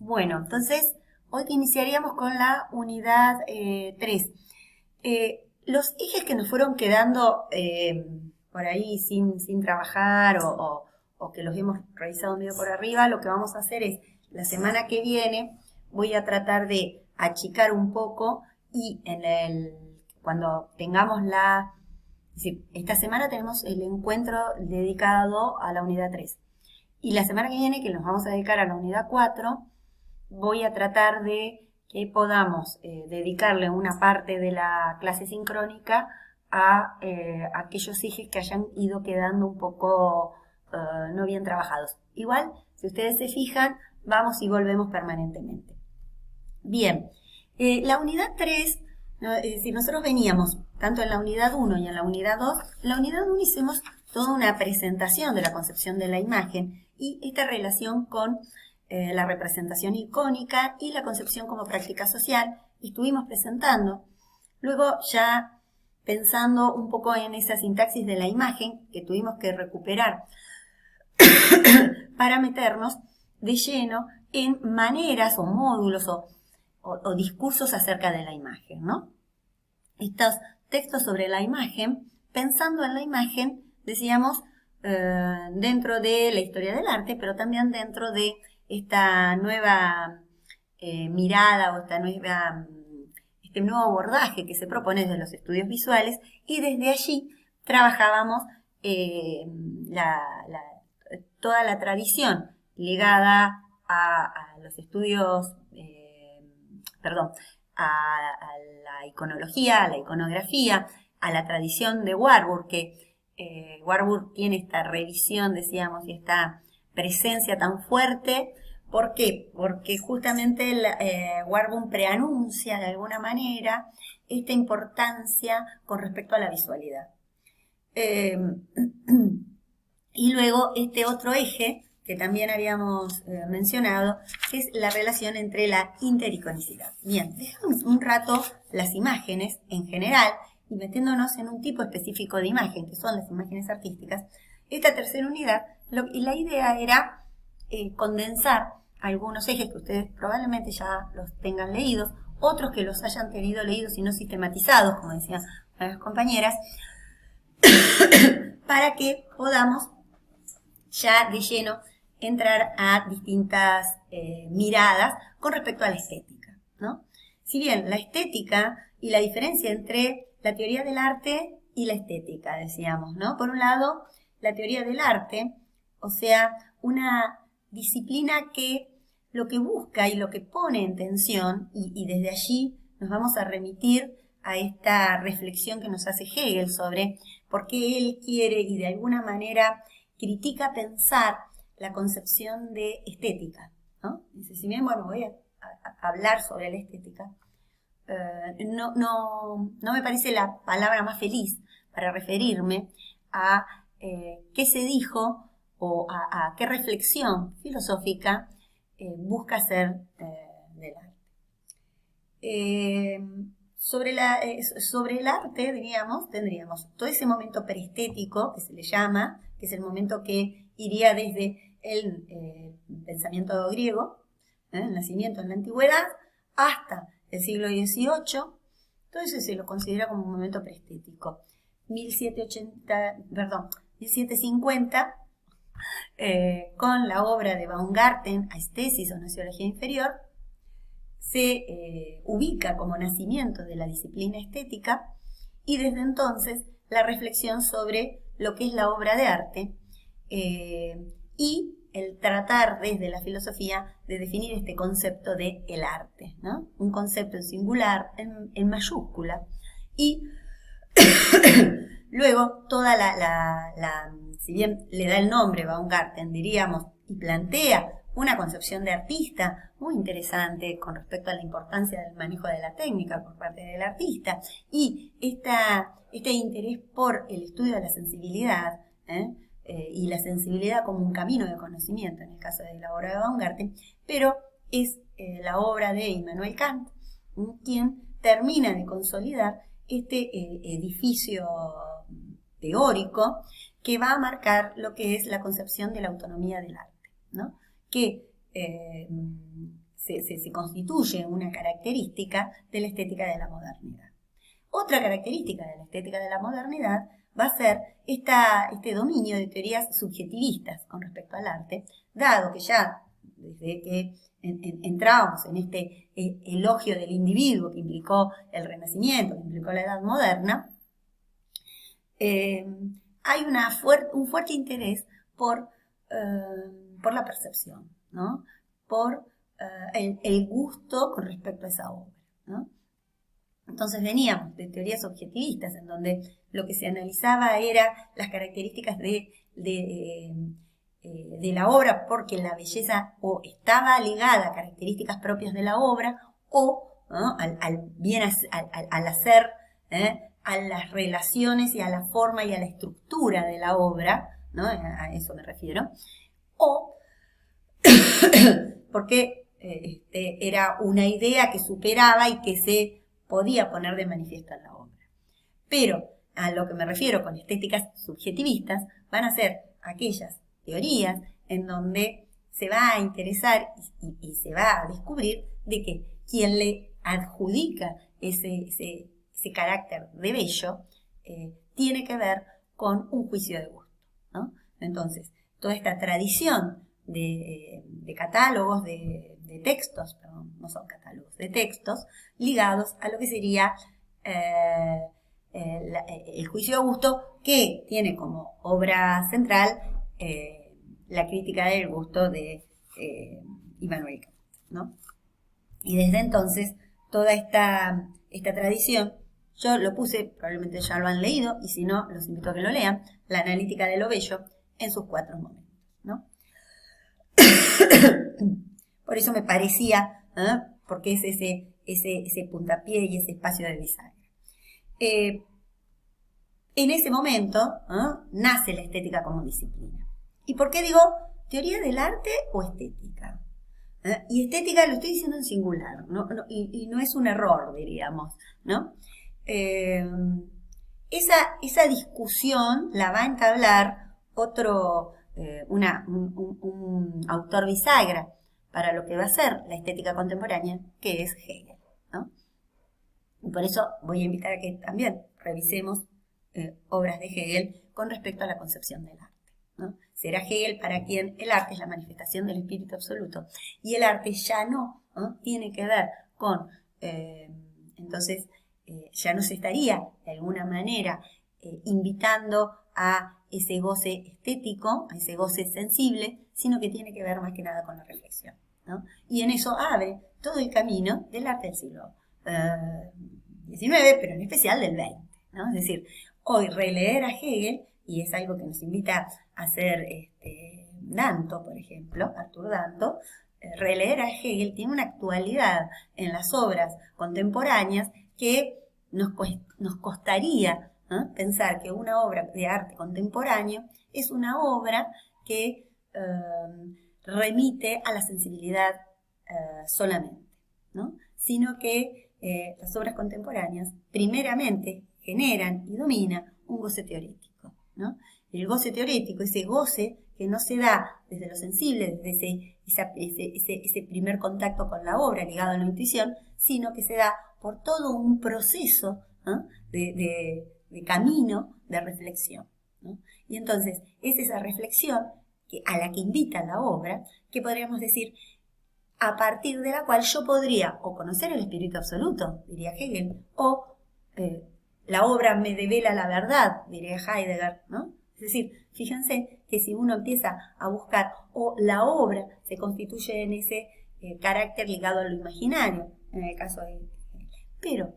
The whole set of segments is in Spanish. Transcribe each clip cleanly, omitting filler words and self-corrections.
Bueno, entonces hoy iniciaríamos con la unidad 3. Los ejes que nos fueron quedando por ahí sin trabajar o que los hemos revisado medio por arriba, lo que vamos a hacer es, la semana que viene voy a tratar de achicar un poco y cuando tengamos es decir, esta semana tenemos el encuentro dedicado a la unidad 3. Y la semana que viene, que nos vamos a dedicar a la unidad 4, voy a tratar de que podamos dedicarle una parte de la clase sincrónica a aquellos ejes que hayan ido quedando un poco no bien trabajados. Igual, si ustedes se fijan, vamos y volvemos permanentemente. Bien, la unidad 3, es decir, nosotros veníamos tanto en la unidad 1 y en la unidad 2. En la unidad 1 hicimos toda una presentación de la concepción de la imagen y esta relación con la representación icónica y la concepción como práctica social, estuvimos presentando. Luego, ya pensando un poco en esa sintaxis de la imagen que tuvimos que recuperar para meternos de lleno en maneras o módulos o discursos acerca de la imagen, ¿no? Estos textos sobre la imagen, pensando en la imagen, decíamos, dentro de la historia del arte, pero también dentro de esta nueva mirada o este nuevo abordaje que se propone desde los estudios visuales, y desde allí trabajábamos toda la tradición ligada a los estudios, a la iconología, a la iconografía, a la tradición de Warburg, que Warburg tiene esta revisión, decíamos, y esta presencia tan fuerte. ¿Por qué? Porque justamente Warburg preanuncia de alguna manera esta importancia con respecto a la visualidad. Y luego este otro eje que también habíamos mencionado, que es la relación entre la intericonicidad. Bien, dejamos un rato las imágenes en general y metiéndonos en un tipo específico de imagen, que son las imágenes artísticas. Esta tercera unidad, la idea era condensar algunos ejes que ustedes probablemente ya los tengan leídos, otros que los hayan tenido leídos y no sistematizados, como decían las compañeras, para que podamos ya de lleno entrar a distintas miradas con respecto a la estética, ¿no? Si bien la estética y la diferencia entre la teoría del arte y la estética, decíamos, ¿no? Por un lado, la teoría del arte, o sea, una disciplina que lo que busca y lo que pone en tensión, y desde allí nos vamos a remitir a esta reflexión que nos hace Hegel sobre por qué él quiere y de alguna manera critica pensar la concepción de estética, ¿no? Dice, si bien, bueno, voy a hablar sobre la estética, no me parece la palabra más feliz para referirme a qué se dijo o a qué reflexión filosófica busca hacer del arte. Sobre el arte, tendríamos todo ese momento preestético que se le llama, que es el momento que iría desde el pensamiento griego, el nacimiento en la antigüedad, hasta el siglo XVIII. Entonces se lo considera como un momento preestético. 1750, con la obra de Baumgarten, Aesthesis o Gnoseología Inferior, se ubica como nacimiento de la disciplina estética, y desde entonces la reflexión sobre lo que es la obra de arte y el tratar desde la filosofía de definir este concepto de el arte, ¿no? Un concepto en singular, en mayúscula, y luego toda si bien le da el nombre Baumgarten, diríamos, y plantea una concepción de artista muy interesante con respecto a la importancia del manejo de la técnica por parte del artista, y este interés por el estudio de la sensibilidad, y la sensibilidad como un camino de conocimiento en el caso de la obra de Baumgarten, pero es la obra de Immanuel Kant quien termina de consolidar este edificio teórico que va a marcar lo que es la concepción de la autonomía del arte, ¿no? Que se constituye una característica de la estética de la modernidad. Otra característica de la estética de la modernidad va a ser este dominio de teorías subjetivistas con respecto al arte, dado que ya desde que entramos en este elogio del individuo que implicó el Renacimiento, que implicó la Edad Moderna, hay un fuerte interés por la percepción, ¿no? Por el gusto con respecto a esa obra, ¿no? Entonces veníamos de teorías objetivistas en donde lo que se analizaba era las características de la obra, porque la belleza o estaba ligada a características propias de la obra o, ¿no?, al hacer, a las relaciones y a la forma y a la estructura de la obra, ¿no? A eso me refiero, o porque era una idea que superaba y que se podía poner de manifiesto en la obra. Pero a lo que me refiero con estéticas subjetivistas van a ser aquellas teorías en donde se va a interesar y se va a descubrir de que quien le adjudica ese carácter de bello tiene que ver con un juicio de gusto, ¿no? Entonces, toda esta tradición de catálogos, de textos, perdón, no son catálogos, de textos ligados a lo que sería el juicio de gusto, que tiene como obra central la crítica del gusto de Immanuel Kant, ¿no? Y desde entonces toda esta tradición, yo lo puse, probablemente ya lo han leído, y si no, los invito a que lo lean, La analítica de lo bello en sus 4 momentos, ¿no? Por eso me parecía, porque es ese puntapié y ese espacio de bisagra. En ese momento nace la estética como disciplina. ¿Y por qué digo teoría del arte o estética? Y estética lo estoy diciendo en singular, ¿no? Y no es un error, diríamos, ¿no? Esa discusión la va a entablar un autor bisagra para lo que va a ser la estética contemporánea, que es Hegel, ¿no? Y por eso voy a invitar a que también revisemos obras de Hegel con respecto a la concepción del arte, ¿no? Será Hegel para quien el arte es la manifestación del espíritu absoluto, y el arte ya no tiene que ver con, entonces ya no se estaría de alguna manera invitando a ese goce estético, a ese goce sensible, sino que tiene que ver más que nada con la reflexión, ¿no? Y en eso abre todo el camino del arte del siglo XIX, pero en especial del XX, ¿no? Es decir, hoy releer a Hegel, y es algo que nos invita a hacer Danto, por ejemplo, Arthur Danto, releer a Hegel tiene una actualidad en las obras contemporáneas que nos costaría pensar que una obra de arte contemporáneo es una obra que remite a la sensibilidad solamente, ¿no? Sino que las obras contemporáneas primeramente generan y dominan un goce teorético, ¿no? El goce teorético, ese goce que no se da desde lo sensible, desde ese primer contacto con la obra ligado a la intuición, sino que se da por todo un proceso de camino de reflexión, ¿no? Y entonces es esa reflexión a la que invita la obra, que podríamos decir, a partir de la cual yo podría o conocer el espíritu absoluto, diría Hegel, o la obra me devela la verdad, diría Heidegger, ¿no? Es decir, fíjense que si uno empieza a buscar, o la obra se constituye en ese carácter ligado a lo imaginario, en el caso de Hegel. Pero,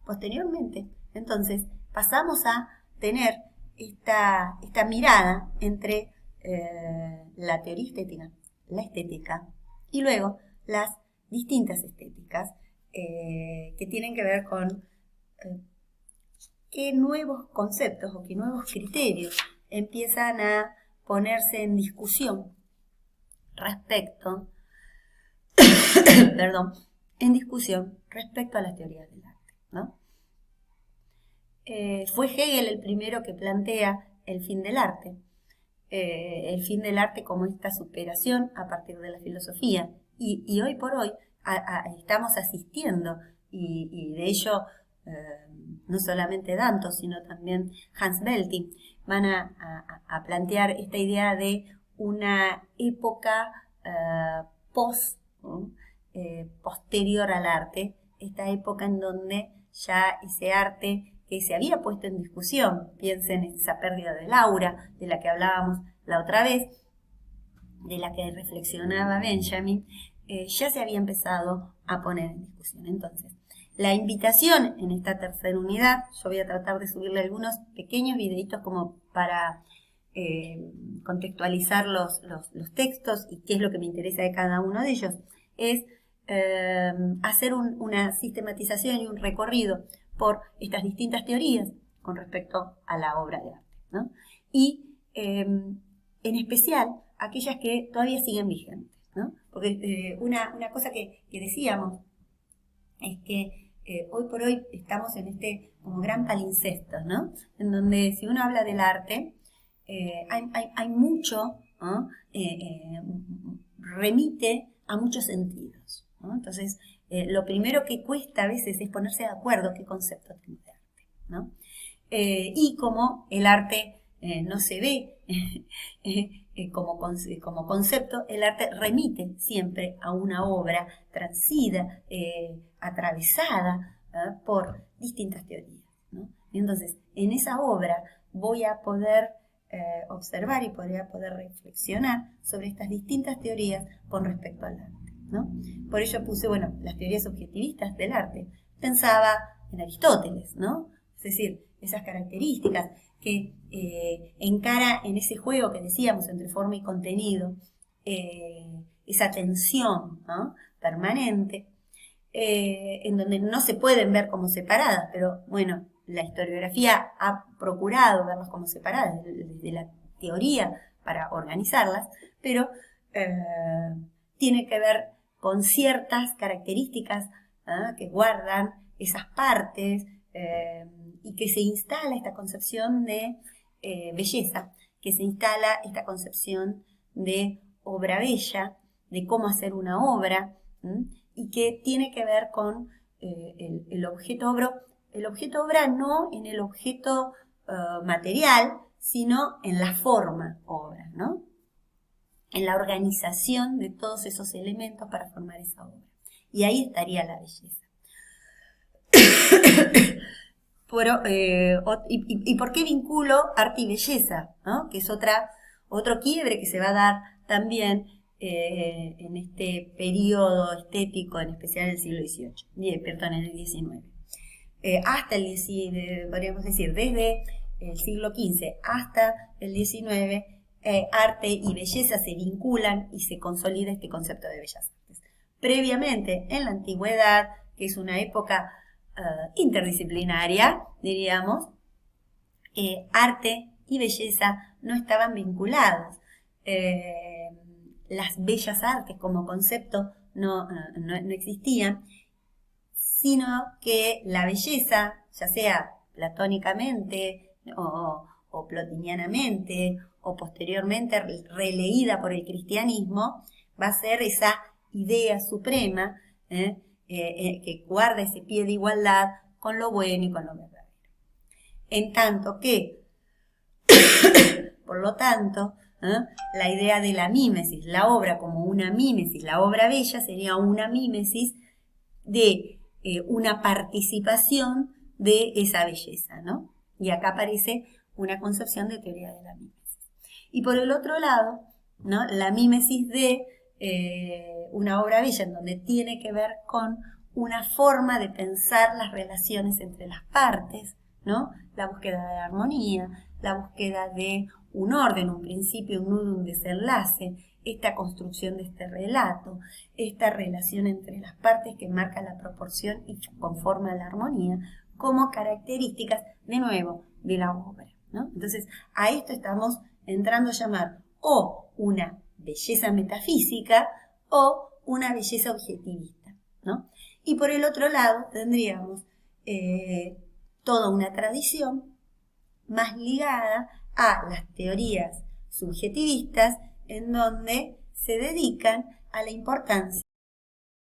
posteriormente, entonces, pasamos a tener esta mirada entre la teoría estética, la estética, y luego las distintas estéticas que tienen que ver con qué nuevos conceptos o qué nuevos criterios empiezan a ponerse en discusión respecto, respecto a las teorías del arte, ¿no? Fue Hegel el primero que plantea el fin del arte como esta superación a partir de la filosofía Y hoy por hoy estamos asistiendo, y de ello no solamente Danto, sino también Hans Belting, van a plantear esta idea de una época posterior al arte, esta época en donde ya ese arte que se había puesto en discusión, piensen en esa pérdida del aura de la que hablábamos la otra vez, de la que reflexionaba Benjamin, ya se había empezado a poner en discusión. Entonces, la invitación en esta tercera unidad, yo voy a tratar de subirle algunos pequeños videitos como para contextualizar los textos y qué es lo que me interesa de cada uno de ellos, es hacer una sistematización y un recorrido por estas distintas teorías con respecto a la obra de arte, ¿no? Y en especial aquellas que todavía siguen vigentes, ¿no? Porque una cosa que decíamos es que hoy por hoy estamos en este como gran palincesto, ¿no? En donde si uno habla del arte, hay mucho, ¿no? Remite a muchos sentidos, ¿no? Entonces, lo primero que cuesta a veces es ponerse de acuerdo qué concepto tengo de arte, ¿no? Y como el arte no se ve como concepto, el arte remite siempre a una obra transida, atravesada por distintas teorías, ¿no? Y entonces, en esa obra voy a poder observar y voy a poder reflexionar sobre estas distintas teorías con respecto al arte, ¿no? Por ello puse, las teorías subjetivistas del arte. Pensaba en Aristóteles, ¿no? Es decir, esas características que encara en ese juego que decíamos entre forma y contenido, esa tensión, ¿no? Permanente, en donde no se pueden ver como separadas, pero la historiografía ha procurado verlas como separadas desde la teoría para organizarlas, pero tiene que ver con ciertas características que guardan esas partes, y que se instala esta concepción de belleza, que se instala esta concepción de obra bella, de cómo hacer una obra, y que tiene que ver con el objeto obra no en el objeto material, sino en la forma obra, ¿no? En la organización de todos esos elementos para formar esa obra. Y ahí estaría la belleza. ¿Y por qué vinculo arte y belleza, ¿no? Que es otro quiebre que se va a dar también en este periodo estético, en especial en el siglo XVIII, en el XIX. Hasta podríamos decir, desde el siglo XV hasta el XIX, arte y belleza se vinculan y se consolida este concepto de bellas artes. Previamente, en la antigüedad, que es una época interdisciplinaria, diríamos, arte y belleza no estaban vinculados. Las bellas artes como concepto no existían, sino que la belleza, ya sea platónicamente o plotinianamente o posteriormente releída por el cristianismo, va a ser esa idea suprema que guarda ese pie de igualdad con lo bueno y con lo verdadero. En tanto que, por lo tanto, la idea de la mímesis, la obra como una mímesis, la obra bella sería una mímesis de una participación de esa belleza, ¿no? Y acá aparece una concepción de teoría de la mímesis. Y por el otro lado, ¿no? La mímesis de una obra bella en donde tiene que ver con una forma de pensar las relaciones entre las partes, ¿no? La búsqueda de la armonía, la búsqueda de un orden, un principio, un nudo, un desenlace, esta construcción de este relato, esta relación entre las partes que marca la proporción y conforma la armonía, como características, de nuevo, de la obra, ¿no? Entonces, a esto estamos entrando a llamar o una belleza metafísica o una belleza objetivista, ¿no? Y por el otro lado tendríamos toda una tradición más ligada a las teorías subjetivistas, en donde se dedican a la importancia